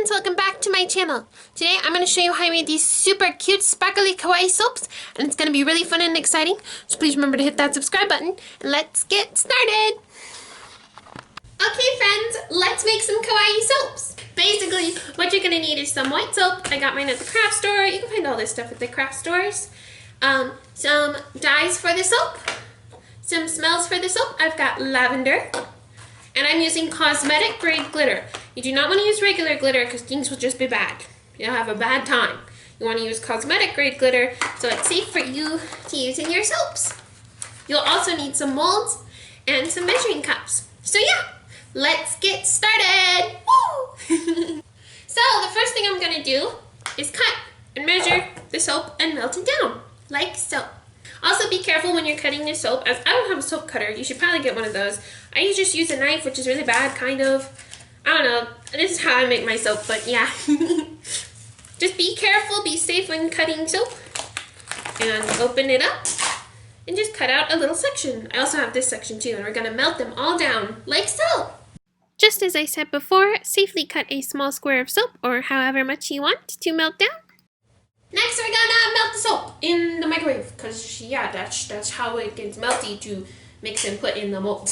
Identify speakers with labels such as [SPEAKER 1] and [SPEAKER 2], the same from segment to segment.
[SPEAKER 1] friends, welcome back to my channel. Today I'm going to show you how I made these super cute sparkly kawaii soaps, and it's going to be really fun and exciting, so please remember to hit that subscribe button and let's get started. Okay friends, let's make some kawaii soaps. Basically what you're going to need is some white soap. I got mine at the craft store. You can find all this stuff at the craft stores. Some dyes for the soap, some smells for the soap. I've got lavender, and I'm using cosmetic grade glitter. You do not want to use regular glitter because things will just be bad. You'll have a bad time. You want to use cosmetic grade glitter so it's safe for you to use in your soaps. You'll also need some molds and some measuring cups. So yeah, let's get started. Woo! So the first thing I'm going to do is cut and measure the soap and melt it down, like so. Also be careful when you're cutting the soap, as I don't have a soap cutter. You should probably get one of those. I just use a knife, which is really bad, kind of. I don't know. This is how I make my soap, but yeah. Just be careful, be safe when cutting soap. And open it up and just cut out a little section. I also have this section too, and we're going to melt them all down, like so. Just as I said before, safely cut a small square of soap, or however much you want to melt down. Next, we're gonna melt the soap in the microwave, because yeah, that's how it gets melty to mix and put in the mold.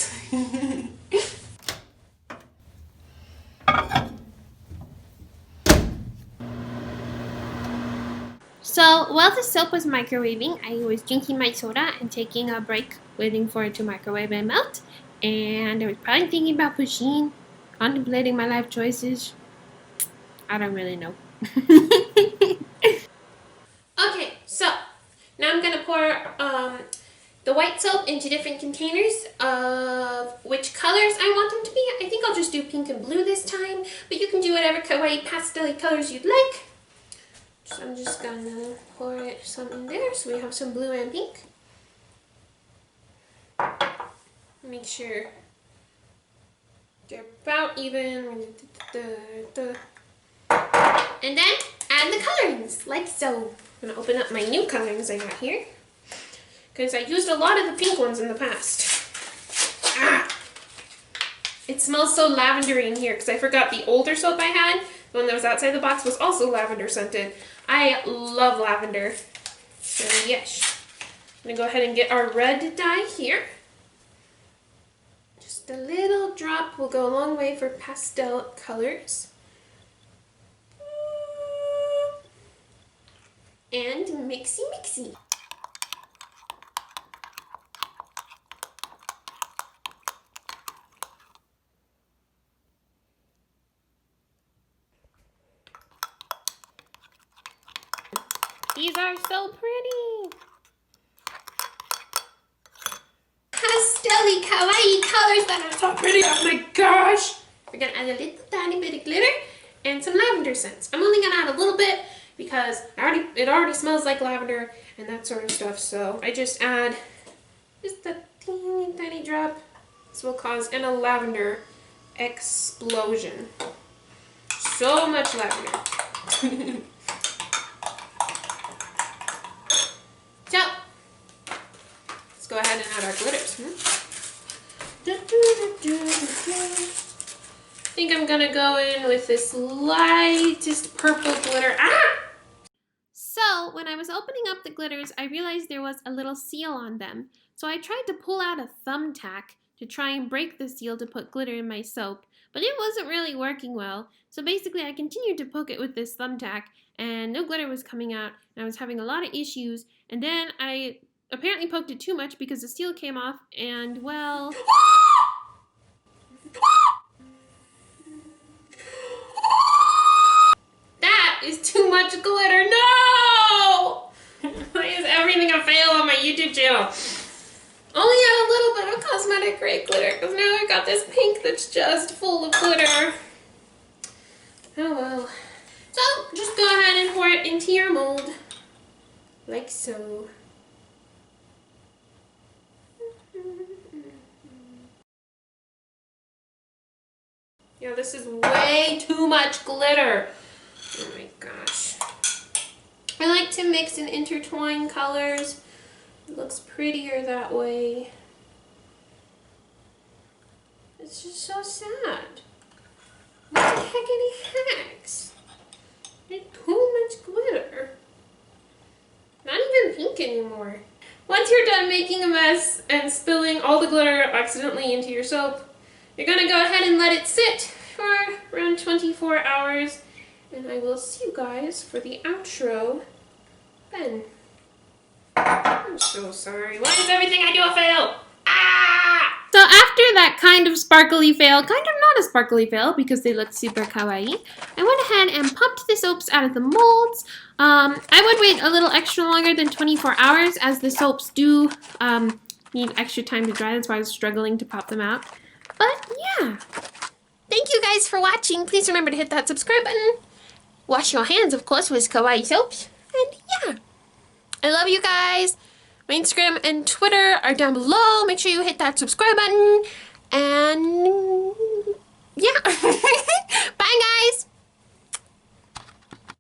[SPEAKER 1] So while the soap was microwaving, I was drinking my soda and taking a break, waiting for it to microwave and melt. And I was probably thinking about Pusheen, contemplating my life choices. I don't really know. Okay, so now I'm going to pour the white soap into different containers of which colors I want them to be. I think I'll just do pink and blue this time, but you can do whatever kawaii pastel colors you'd like. So I'm just going to pour some in there so we have some blue and pink. Make sure they're about even. And then add the colorings, like so. I'm going to open up my new colorings I got here, because I used a lot of the pink ones in the past. Ah! It smells so lavendery in here, because I forgot the older soap I had, the one that was outside the box, was also lavender scented. I love lavender. So yes. I'm going to go ahead and get our red dye here. Just a little drop will go a long way for pastel colors. And mixy mixy. These are so pretty. Pastel-y, kawaii colors that are so pretty. Oh my gosh. We're gonna add a little tiny bit of glitter and some lavender scents. I'm only gonna add a little bit because it already smells like lavender and that sort of stuff. So I just add just a teeny tiny drop. This will cause a lavender explosion. So much lavender. So let's go ahead and add our glitters. I think I'm gonna go in with this lightest purple glitter. Ah! So when I was opening up the glitters, I realized there was a little seal on them. So I tried to pull out a thumbtack to try and break the seal to put glitter in my soap, but it wasn't really working well. So basically I continued to poke it with this thumbtack and no glitter was coming out, and I was having a lot of issues. And then I apparently poked it too much because the seal came off, and well... That is too much glitter. No! Why is everything a fail on my YouTube channel? Only add a little bit of cosmetic grade glitter, because now I got this pink that's just full of glitter. Oh well. So just go ahead and pour it into your mold, like so. Yeah, this is way too much glitter. Oh my gosh. I like to mix and intertwine colors. It looks prettier that way. It's just so sad. What the heckity hacks? anymore. Once you're done making a mess and spilling all the glitter accidentally into your soap, you're going to go ahead and let it sit for around 24 hours. And I will see you guys for the outro then. I'm so sorry. Why does everything I do a fail? Ah! So after that kind of sparkly fail, kind of not a sparkly fail because they look super kawaii, I went ahead and pumped the soaps out of the molds. I would wait a little extra longer than 24 hours as the soaps do need extra time to dry. That's why I was struggling to pop them out. But yeah. Thank you guys for watching. Please remember to hit that subscribe button. Wash your hands, of course, with Kawaii Soaps. And yeah. I love you guys. My Instagram and Twitter are down below. Make sure you hit that subscribe button. And